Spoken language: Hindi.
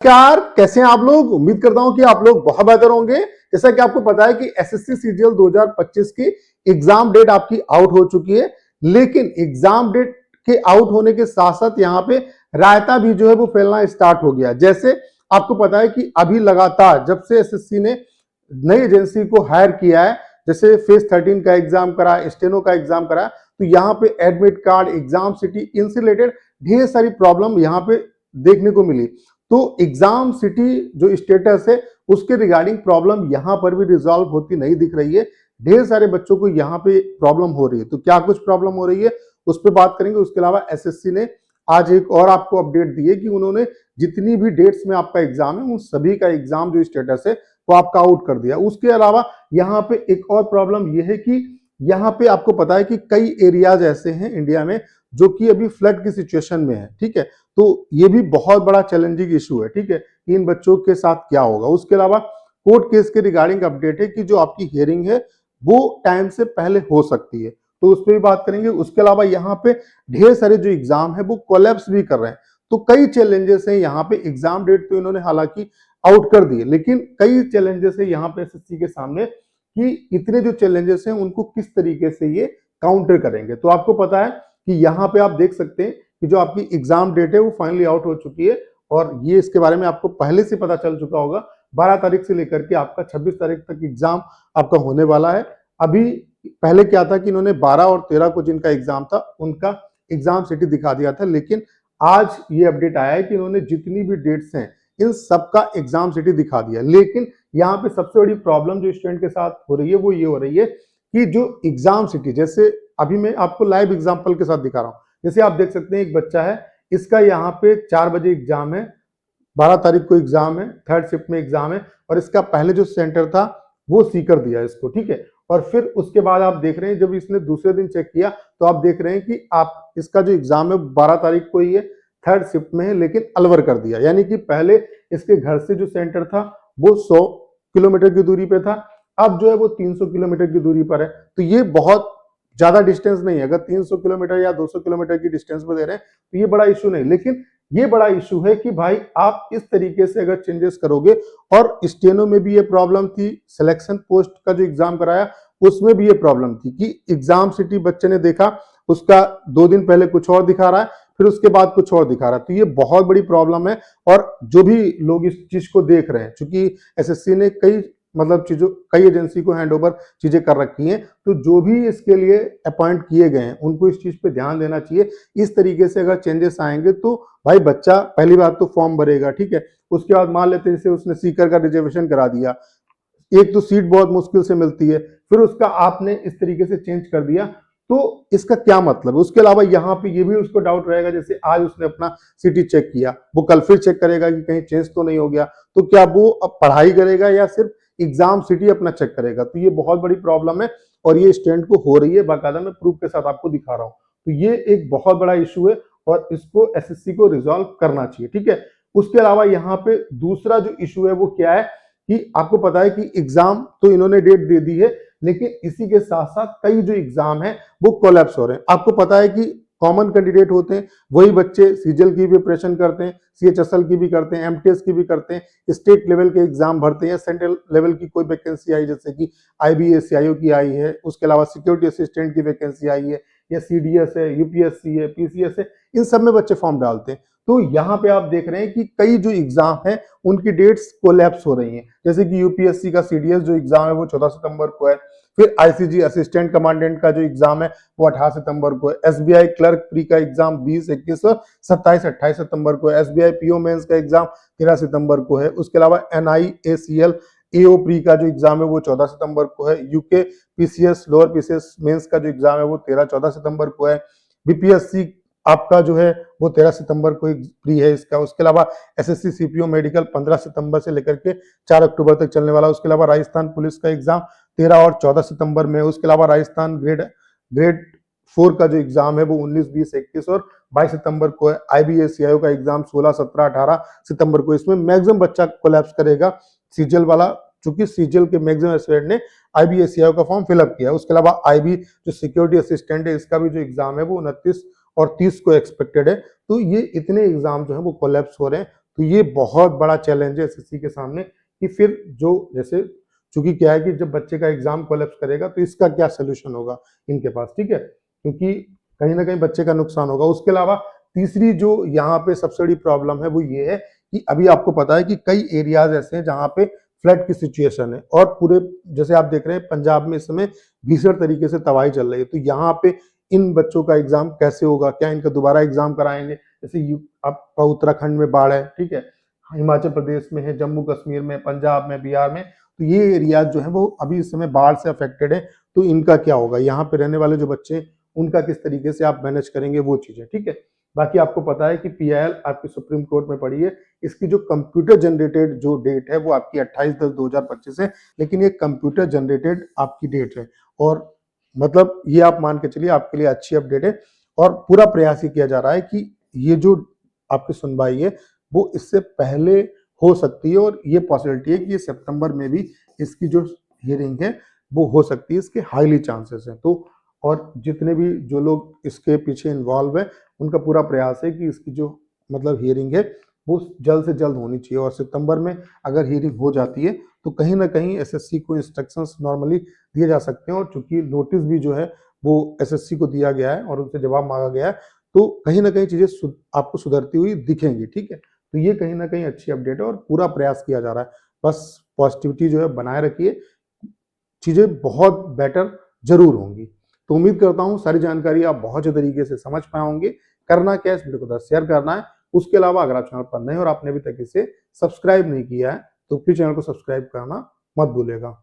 नमस्कार, कैसे हैं आप लोग। उम्मीद करता हूं कि आप लोग बहुत बेहतर होंगे। जैसा कि आपको पता है कि एसएससी सीजीएल 2025 की एग्जाम डेट आपकी आउट हो चुकी है, लेकिन एग्जाम डेट के आउट होने के साथ साथ यहाँ पे रायता भी जो है वो फैलना स्टार्ट हो गया। जैसे आपको पता है कि अभी लगातार जब से एसएससी ने नई एजेंसी को हायर किया है, जैसे फेज 13 का एग्जाम करा, स्टेनो का एग्जाम करा, तो यहाँ पे एडमिट कार्ड, एग्जाम सिटी, इनसे रिलेटेड ढेर सारी प्रॉब्लम यहाँ पे देखने को मिली। तो एग्जाम सिटी जो स्टेटस है उसके रिगार्डिंग प्रॉब्लम यहां पर भी रिजॉल्व होती नहीं दिख रही है। ढेर सारे बच्चों को यहां पे प्रॉब्लम हो रही है। तो क्या कुछ प्रॉब्लम हो रही है उस पर बात करेंगे। उसके अलावा एसएससी ने आज एक और आपको अपडेट दी है कि उन्होंने जितनी भी डेट्स में आपका एग्जाम है उन सभी का एग्जाम जो स्टेटस है वो आपका आउट कर दिया। उसके अलावा यहाँ पे एक और प्रॉब्लम यह है कि यहाँ पे आपको पता है कि कई एरियाज ऐसे हैं इंडिया में जो कि अभी फ्लड की सिचुएशन में है। ठीक है, तो ये भी बहुत बड़ा चैलेंजिंग इशू है। ठीक है, कि इन बच्चों के साथ क्या होगा। उसके अलावा कोर्ट केस के रिगार्डिंग अपडेट है कि जो आपकी हियरिंग है वो टाइम से पहले हो सकती है, तो उस पर भी बात करेंगे। उसके अलावा यहाँ पे ढेर सारे जो एग्जाम है वो कोलैप्स भी कर रहे हैं। तो कई चैलेंजेस हैं यहाँ पे। एग्जाम डेट तो इन्होंने हालांकि आउट कर दी, लेकिन कई चैलेंजेस है यहाँ पे एसएससी के सामने कि इतने जो चैलेंजेस हैं उनको किस तरीके से ये काउंटर करेंगे। तो आपको पता है कि यहाँ पे आप देख सकते हैं कि जो आपकी एग्जाम डेट है वो फाइनली आउट हो चुकी है, और ये इसके बारे में आपको पहले से पता चल चुका होगा। 12 तारीख से लेकर के आपका 26 तारीख तक एग्जाम आपका होने वाला है। अभी पहले क्या था कि इन्होंने 12 और 13 को जिनका एग्जाम था उनका एग्जाम सिटी दिखा दिया था, लेकिन आज ये अपडेट आया है कि इन्होंने जितनी भी डेट्स हैं इन सबका एग्जाम सिटी दिखा दिया। लेकिन यहाँ पे सबसे बड़ी प्रॉब्लम जो स्टूडेंट के साथ हो रही है वो ये हो रही है कि जो एग्जाम सिटी, जैसे अभी मैं आपको लाइव एग्जाम्पल के साथ दिखा रहा हूँ। जैसे आप देख सकते हैं एक बच्चा है, इसका यहाँ पे 4 बजे एग्जाम है, 12 तारीख को एग्जाम है, थर्ड शिफ्ट में एग्जाम है, और इसका पहले जो सेंटर था वो सीकर दिया इसको। ठीक है, और फिर उसके बाद आप देख रहे हैं जब इसने दूसरे दिन चेक किया तो आप देख रहे हैं कि आप इसका जो एग्जाम है 12 तारीख को ही है, थर्ड शिफ्ट में है, लेकिन अलवर कर दिया। यानी कि पहले इसके घर से जो सेंटर था वो 100 किलोमीटर की दूरी पे था, अब जो है वो 300 किलोमीटर की दूरी पर है। तो ये बहुत ज्यादा डिस्टेंस नहीं है। अगर 300 किलोमीटर या 200 किलोमीटर की डिस्टेंस में दे रहे हैं तो ये बड़ा इशू नहीं, लेकिन ये बड़ा इशू है कि भाई आप इस तरीके से अगर चेंजेस करोगे, और स्टेनो में भी ये प्रॉब्लम थी, सिलेक्शन पोस्ट का जो एग्जाम कराया उसमें भी ये प्रॉब्लम थी कि एग्जाम सिटी बच्चे ने देखा, उसका 2 दिन पहले कुछ और दिखा रहा है, फिर उसके बाद कुछ और दिखा रहा है। तो ये बहुत बड़ी प्रॉब्लम है। और जो भी लोग इस चीज को देख रहे हैं, चूंकि एसएससी ने कई चीजों, कई एजेंसी को हैंडओवर चीजें कर रखी हैं, तो जो भी इसके लिए अपॉइंट किए गए हैं उनको इस चीज पे ध्यान देना चाहिए। इस तरीके से अगर चेंजेस आएंगे तो भाई बच्चा पहली बात तो फॉर्म भरेगा। ठीक है, उसके बाद मान लेते हैं जैसे उसने सीकर का रिजर्वेशन करा दिया, एक तो सीट बहुत मुश्किल से मिलती है, फिर उसका आपने इस तरीके से चेंज कर दिया, तो इसका क्या मतलब है। उसके अलावा यहाँ पे ये भी उसको डाउट रहेगा, जैसे आज उसने अपना सिटी चेक किया, वो कल फिर चेक करेगा कि कहीं चेंज तो नहीं हो गया, तो क्या वो अब पढ़ाई करेगा या सिर्फ एग्जाम सिटी अपना चेक करेगा। तो ये बहुत बड़ी प्रॉब्लम है, और ये स्टूडेंट को हो रही है, बाकायदा मैं प्रूफ के साथ आपको दिखा रहा हूँ। तो ये एक बहुत बड़ा इशू है और इसको एसएससी को रिजॉल्व करना चाहिए। ठीक है, उसके अलावा यहाँ पे दूसरा जो इशू है वो क्या है कि आपको पता है कि एग्जाम तो इन्होंने डेट दे दी है, लेकिन इसी के साथ साथ कई जो एग्जाम है वो कोलैप्स हो रहे हैं। आपको पता है कि कॉमन कैंडिडेट होते हैं वही बच्चे सीजीएल की भी प्रिपरेशन करते हैं, सीएचएसएल की भी करते हैं, एमटीएस की भी करते हैं, स्टेट लेवल के एग्जाम भरते हैं, सेंट्रल लेवल की कोई वैकेंसी आई जैसे कि आईबीएससीआईओ की आई है, उसके अलावा सिक्योरिटी असिस्टेंट की वैकेंसी आई है, या सीडीएस है, यूपीएससी है, पीसीएस है, इन सब में बच्चे फॉर्म डालते हैं। तो यहाँ पे आप देख रहे हैं कि कई जो एग्जाम है उनकी डेट्स कोलैप्स हो रही हैं। जैसे कि यूपीएससी का सीडीएस जो एग्जाम है वो 14 सितंबर को है, फिर आईसीजी असिस्टेंट कमांडेंट का जो एग्जाम है वो 18 सितंबर को है, एसबीआई क्लर्क प्री का एग्जाम 20, 21 और 27, 28 सितंबर को है, एसबीआई पीओ मेंस का एग्जाम 13 सितंबर को है, उसके अलावा एनआईएसीएल एओ प्री का जो एग्जाम है वो 14 सितंबर को है, UK PCS lower PCS mains का जो एग्जाम है वो 13-14 सितंबर को है, बीपीएससी आपका जो है वो 13 सितंबर को प्री है इसका, उसके अलावा एसएससी सीपीओ मेडिकल 15 सितंबर से लेकर के 4 अक्टूबर तक चलने वाला, उसके अलावा राजस्थान पुलिस का एग्जाम 13 और 14 सितंबर में, उसके अलावा राजस्थान ग्रेड 4 का जो एग्जाम है वो 19, 20, 21 और 22 सितंबर को है, आईबीएससीआईओ का एग्जाम 16, 17, 18 सितंबर को। इसमें मैक्सिमम बच्चा कोलैप्स करेगा सीजीएल वाला, चूंकि सीजीएल के मैक्सिमम एस्पिरेंट ने आईबीएससीआईओ का फॉर्म फिलअप किया। उसके अलावा आईबी जो सिक्योरिटी असिस्टेंट है इसका भी जो एग्जाम है वो 29 और 30 को एक्सपेक्टेड है। तो ये इतने एग्जाम जो है वो कोलैप्स हो रहे हैं। तो ये बहुत बड़ा चैलेंज है एसएससी के सामने कि फिर जो जैसे चूंकि क्या है कि जब बच्चे का एग्जाम कोलैप्स करेगा तो इसका क्या सोल्यूशन होगा इनके पास, ठीक है, क्योंकि कहीं ना कहीं बच्चे का नुकसान होगा। उसके अलावा तीसरी जो यहाँ पे सबसे बड़ी प्रॉब्लम है वो ये है कि अभी आपको पता है कि कई एरियाज ऐसे हैं जहाँ पे फ्लड की सिचुएशन है और पूरे जैसे आप देख रहे हैं पंजाब में इस समय भीषण तरीके से तबाही चल रही है। तो यहाँ पे इन बच्चों का एग्जाम कैसे होगा, क्या इनका दोबारा एग्जाम कराएंगे? जैसे आपका उत्तराखंड में बाढ़ है, ठीक है, हिमाचल प्रदेश में है, जम्मू कश्मीर में, पंजाब में, बिहार में, तो ये एरियाज जो है वो अभी इस समय बाढ़ से अफेक्टेड है। तो इनका क्या होगा, यहाँ पे रहने वाले जो बच्चे उनका किस तरीके से आप मैनेज करेंगे, वो चीजें, ठीक है। बाकी आपको पता है कि पीआईएल आपकी सुप्रीम कोर्ट में पड़ी है, इसकी जो कंप्यूटर जनरेटेड जो डेट है वो आपकी 28/10/2025 है, लेकिन ये कंप्यूटर जनरेटेड आपकी डेट है और मतलब ये आप मान के चलिए आपके लिए अच्छी अपडेट है। और पूरा प्रयास ये किया जा रहा है कि ये जो आपकी सुनवाई है वो इससे पहले हो सकती है और ये पॉसिबिलिटी है कि ये सितंबर में भी इसकी जो हियरिंग है वो हो सकती है, इसके हाईली चांसेस हैं। तो और जितने भी जो लोग इसके पीछे इन्वॉल्व है उनका पूरा प्रयास है कि इसकी जो मतलब हियरिंग है वो जल्द से जल्द होनी चाहिए और सितंबर में अगर हियरिंग हो जाती है तो कहीं ना कहीं एसएससी को इंस्ट्रक्शंस नॉर्मली दिए जा सकते हैं और चूंकि नोटिस भी जो है वो एसएससी को दिया गया है और उनसे जवाब मांगा गया है, तो कहीं ना कहीं चीजें आपको सुधरती हुई दिखेंगी, ठीक है। तो ये कहीं ना कहीं अच्छी अपडेट है और पूरा प्रयास किया जा रहा है। बस पॉजिटिविटी जो है बनाए रखिए, चीजें बहुत बेटर जरूर होंगी। तो उम्मीद करता हूँ सारी जानकारी आप बहुत अच्छे तरीके से समझ पाए होंगे। करना क्या है, इस वीडियो को शेयर करना है। उसके अलावा अगर आप चैनल पर नए और आपने अभी तक इसे सब्सक्राइब नहीं किया है तो प्लीज चैनल को सब्सक्राइब करना मत भूलिएगा।